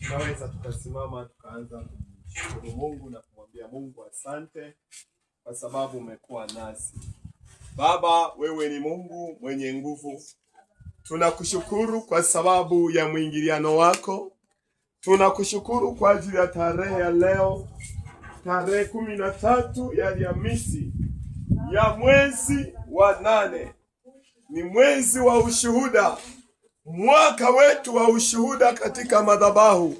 Tunaweza tukasimama tukaanza kumshukuru Mungu na kumwambia Mungu asante kwa sababu umekuwa nasi. Baba, wewe ni Mungu mwenye nguvu. Tunakushukuru kwa sababu ya mwingiliano wako. Tunakushukuru kwa ajili ya tarehe ya leo, tarehe 13 ya Alhamisi ya mwezi wa 8. Ni mwezi wa ushuhuda, mwaka wetu wa ushuhuda katika madhabahu.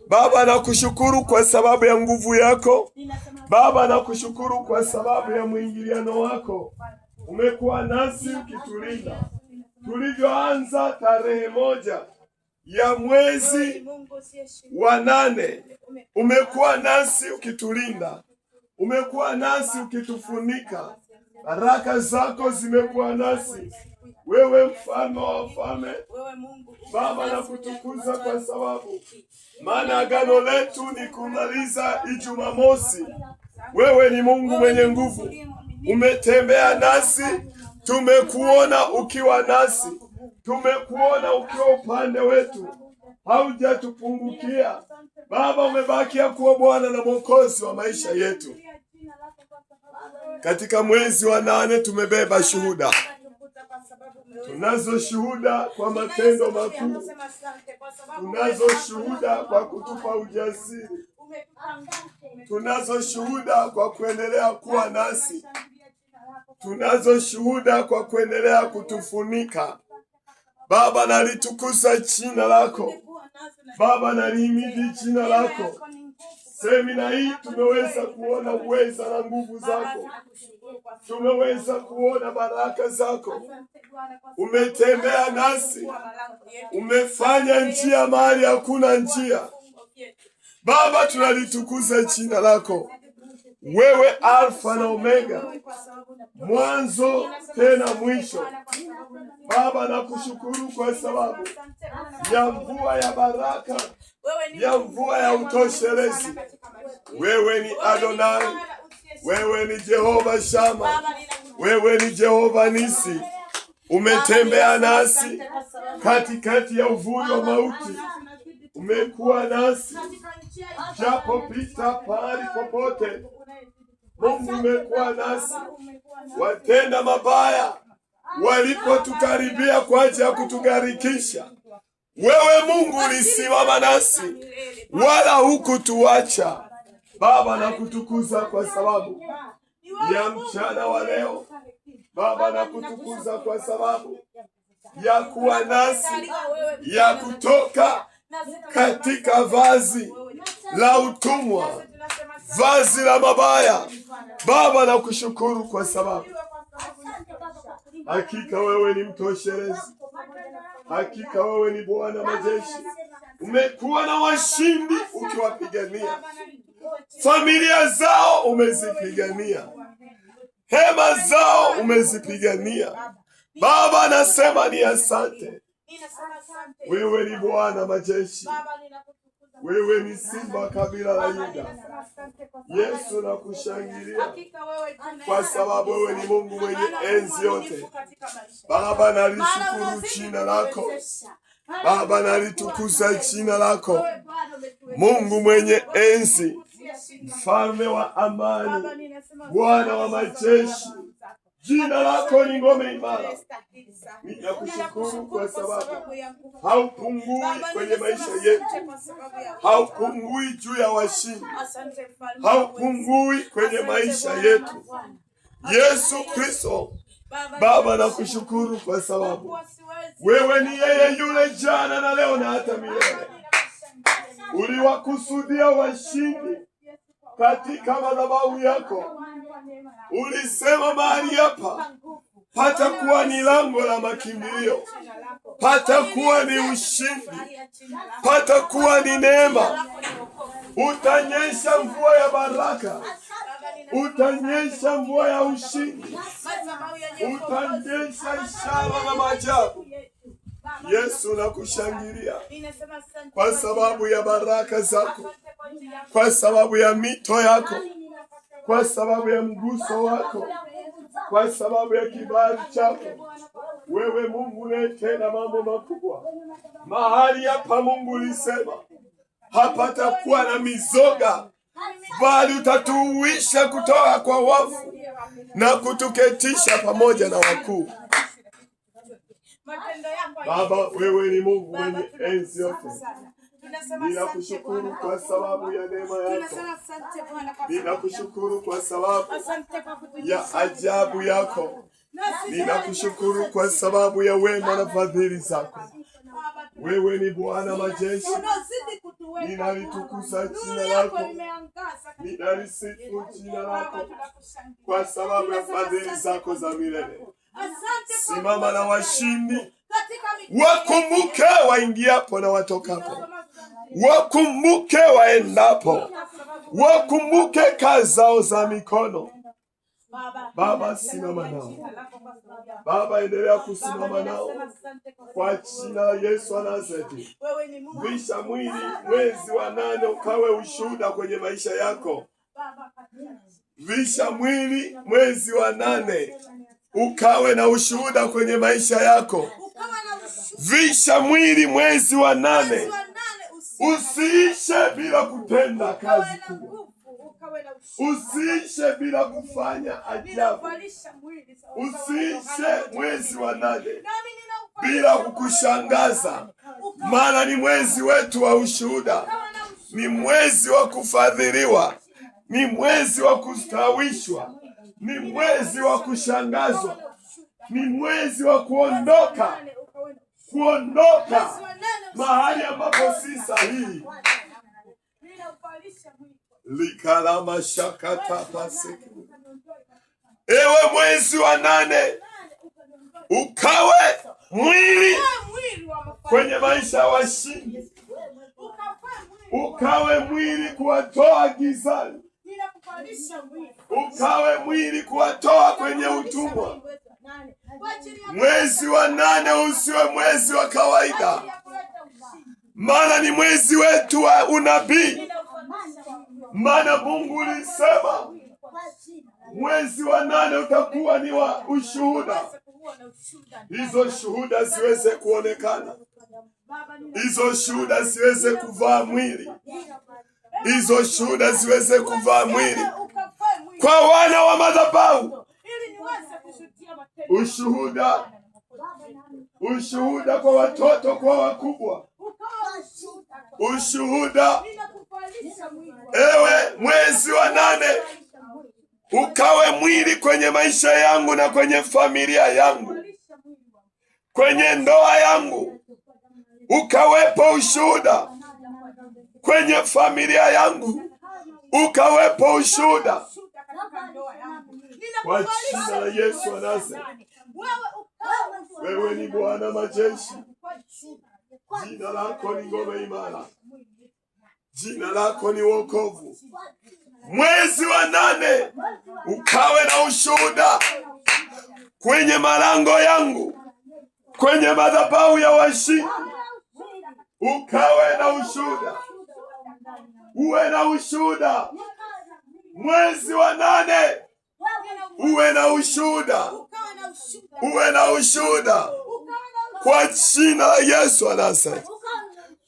Baba, nakushukuru kwa sababu ya nguvu yako. Baba, nakushukuru kwa sababu ya mwingiliano wako. Umekuwa nasi ukitulinda. Tulivyoanza tarehe 1 ya mwezi wa 8, umekuwa nasi ukitulinda. Umekuwa nasi ukitufunika. Baraka zako zimekuwa nasi. Wewe mfalme wa wafalme, Baba, nakutukuza kwa sababu maana agano letu ni kumaliza Ijumamosi. Wewe ni Mungu mwenye nguvu. Umetembea nasi, tumekuona ukiwa nasi, tumekuona ukiwa upande wetu, haujatupungukia. Baba, umebakia kuwa Bwana na Mwokozi wa maisha yetu. Katika mwezi wa 8 tumebeba shuhuda. Tunazo shuhuda kwa matendo makuu. Tunazo shuhuda kwa kutupa ujasiri. Tunazo shuhuda kwa kuendelea kuwa nasi. Tunazo shuhuda kwa kuendelea kutufunika. Baba, nalitukuza jina lako. Baba, nalihimidi jina lako. Semina hii tumeweza kuona uweza na nguvu zako. Tumeweza kuona baraka zako. Umetembea nasi. Umefanya njia mahali hakuna njia. Baba, tunalitukuza jina lako. Wewe Alfa na Omega, mwanzo tena mwisho. Baba, nakushukuru kwa sababu ya mvua ya baraka, ya mvua ya utoshelezi. Wewe ni Adonai, wewe ni Jehova Shama, wewe ni Jehova Nisi. Umetembea nasi katikati ya uvuli wa mauti. Umekuwa nasi japo pita pahali popote. Mungu, umekuwa nasi. Watenda mabaya walipotukaribia kwa ajili ya kutugharikisha, wewe Mungu ulisimama nasi, wala hukutuacha. Baba, nakutukuza kwa sababu ya mchana wa leo. Baba, nakutukuza kwa sababu ya kuwa nasi, ya kutoka katika vazi la utumwa, vazi la mabaya. Baba, nakushukuru kwa sababu hakika wewe ni mtoshelezi. Hakika wewe ni Bwana majeshi. Umekuwa na washindi ukiwapigania. Familia zao umezipigania. Hema zao umezipigania. Baba, nasema ni asante. Wewe ni Bwana majeshi. Wewe ni simba kabila la Yuda. Yesu, nakushangilia kwa sababu wewe ni Mungu mwenye enzi yote. Baba, nalishukuru jina lako. Baba, nalitukuza jina lako. Mungu mwenye enzi, mfalme wa amani, Bwana wa majeshi. Jina lako ni ngome imara. Ninakushukuru kwa sababu haupungui kwenye maisha yetu. Haupungui juu ya washindi. Haupungui kwenye maisha yetu. Yesu Kristo, Baba, nakushukuru kwa sababu wewe ni yeye yule jana na leo na hata milele. Uliwakusudia washindi katika madhabahu yako. Ulisema mahali hapa patakuwa ni lango la makimbilio, patakuwa ni ushindi, patakuwa ni neema. Utanyesha mvua ya baraka, utanyesha mvua ya ushindi, utanyesha ishara na maajabu. Yesu, nakushangilia kwa sababu ya baraka zako, kwa sababu ya mito yako, kwa sababu ya mguso wako, kwa sababu ya kibali chako. Wewe Mungu unayetenda mambo makubwa. Mahali hapa Mungu ulisema hapatakuwa na mizoga, bali utatuuisha kutoka kwa wafu na kutuketisha pamoja na wakuu. Baba, wewe ni Mungu mwenye enzi yote. Ninakushukuru kwa sababu ya neema yako. Ninakushukuru kwa sababu ya ajabu yako. Ninakushukuru kwa sababu ya wema na fadhili zako. Wewe ni Bwana majeshi. Ninalitukuza jina lako. Ninalisifu jina lako kwa sababu ya fadhili zako za milele. Simama na washindi, wakumbuke waingiapo na watokapo, wakumbuke waendapo, wakumbuke kazi zao za mikono. Baba, simama nao. Baba, endelea kusimama nao kwa jina la Yesu wa Nazareti. Visha mwili mwezi wa 8 ukawe ushuhuda kwenye maisha yako. Visha mwili mwezi wa 8 ukawe na ushuhuda kwenye maisha yako. Visha mwili mwezi wa 8 usiishe bila kutenda kazi kubwa. Usiishe bila kufanya ajabu. Usiishe mwezi wa 8 bila kukushangaza, maana ni mwezi wetu wa ushuhuda, ni mwezi wa kufadhiliwa, ni mwezi wa kustawishwa, ni mwezi wa kushangazwa, ni mwezi wa kuondoka mahali ambapo si sahihi. Likalama shakata pasiki. Ewe mwezi wa 8 ukawe mwili kwenye maisha ya washindi, ukawe mwili kuwatoa gizani, ukawe mwili kuwatoa kwenye utumwa. Mwezi wa 8 usiwe mwezi wa kawaida, maana ni mwezi wetu wa unabii. Maana Mungu alisema mwezi wa 8 utakuwa ni wa ushuhuda. Hizo shuhuda ziweze kuonekana, hizo shuhuda ziweze kuvaa mwili, hizo shuhuda ziweze kuvaa mwili kwa wana wa madhabahu. Ushuhuda kwa watoto, kwa wakubwa, ushuhuda. Ewe mwezi wa 8 ukawe mwili kwenye maisha yangu na kwenye familia yangu, kwenye ndoa yangu ukawepo ushuhuda, kwenye familia yangu ukawepo ushuhuda, kwa jina la Yesu wa Nazareti. Wewe ni Bwana majeshi, jina lako ni ngome imara, jina lako ni wokovu. Mwezi wa 8 ukawe na ushuhuda kwenye malango yangu, kwenye madhabahu ya washindi, ukawe na ushuhuda, uwe na ushuhuda. Mwezi wa 8 uwe na ushuhuda, uwe na ushuhuda kwa jina la Yesu wa Nazareti,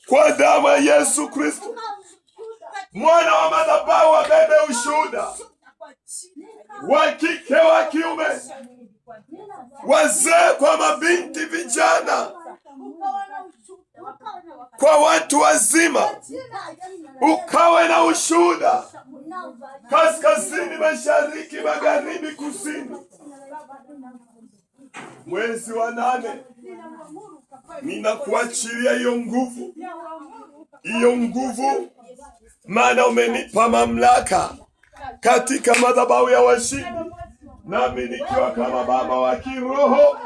kwa damu ya Yesu Kristo. Mwana wa madhabahu wabebe ushuhuda, wa kike wa kiume, wazee kwa mabinti, vijana kwa watu wazima, ukawe na ushuhuda kaskazini, mashariki, magharibi, kusini. Mwezi wa 8 ninakuachilia hiyo nguvu, maana umenipa mamlaka katika madhabahu ya washindi, nami nikiwa kama baba wa kiroho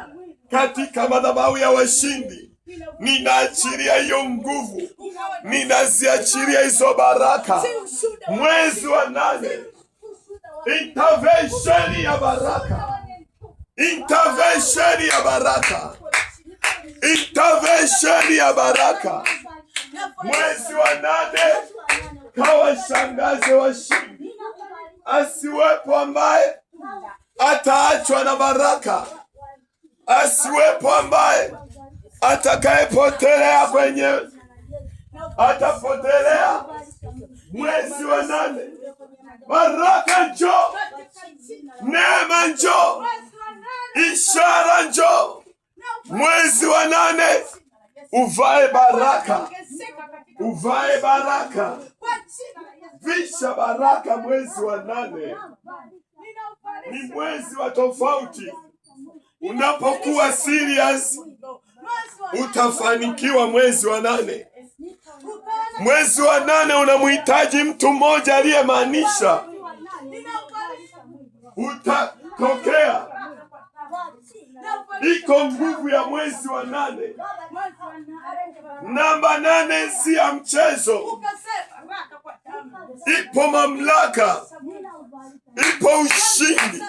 katika madhabahu ya washindi, ninaachilia hiyo nguvu, ninaziachilia hizo baraka. Mwezi wa 8 intervention ya baraka, intervention ya baraka, intervention ya baraka. Mwezi wa 8 kawashangaze washindi, asiwepo ambaye ataachwa na baraka, asiwepo ambaye atakayepotelea atapotelea Mwezi wa 8, baraka njoo, neema njoo, ishara njoo. Mwezi wa 8 uvae baraka, uvae baraka, visha baraka. Mwezi wa 8 ni mwezi wa tofauti. Unapokuwa serious utafanikiwa. Mwezi wa 8, mwezi wa 8 unamhitaji mtu mmoja aliyemaanisha utatokea. Iko nguvu ya mwezi wa 8. Namba 8 si ya mchezo. Ipo mamlaka, ipo ushindi.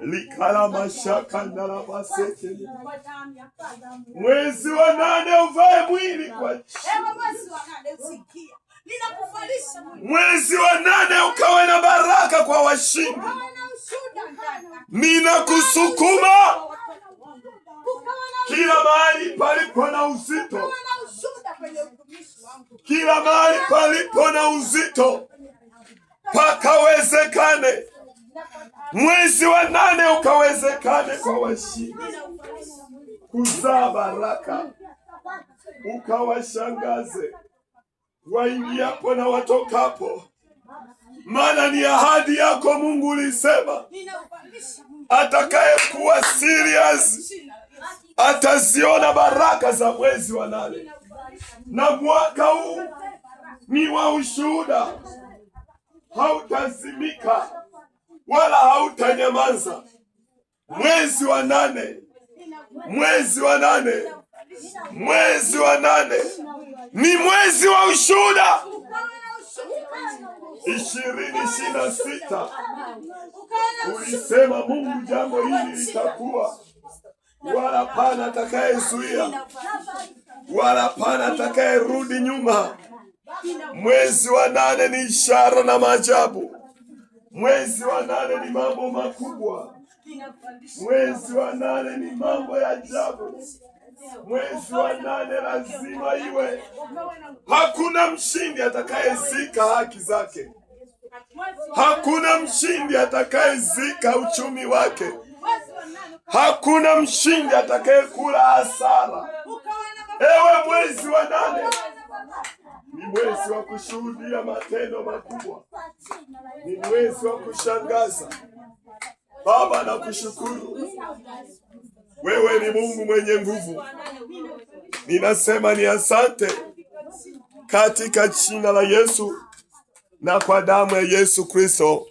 Likala mashaka ndala baseke. Mwezi wa 8 uvae mwili kwa mwezi wa 8 ukawe na baraka kwa washindi. Ninakusukuma kila mahali palipo na uzito, kila mahali palipo na uzito pakawezekane. Mwezi wa 8 ukawezekane kwa washindi, kuzaa baraka, ukawashangaze waingiapo na watokapo. Maana ni ahadi yako Mungu, ulisema atakayekuwa serious ataziona baraka za mwezi wa 8. Na mwaka huu ni wa ushuhuda, hautazimika wala hautanyamaza. Mwezi wa 8, mwezi wa 8, mwezi wa 8 ni mwezi wa ushuhuda. 2026 ulisema Mungu, jambo hili litakuwa, wala pana atakayezuia, wala pana atakayerudi nyuma. Mwezi wa 8 ni ishara na maajabu. Mwezi wa 8 ni mambo makubwa. Mwezi wa 8 ni mambo ya ajabu. Mwezi wa 8 lazima iwe. Hakuna mshindi atakayezika haki zake. Hakuna mshindi atakayezika uchumi wake. Hakuna mshindi atakayekula hasara. Ewe mwezi wa 8 ni mwezi wa kushuhudia matendo makubwa. Ni mwezi wa kushangaza. Baba, nakushukuru. Wewe ni Mungu mwenye nguvu. Ninasema ni asante katika jina la Yesu na kwa damu ya Yesu Kristo.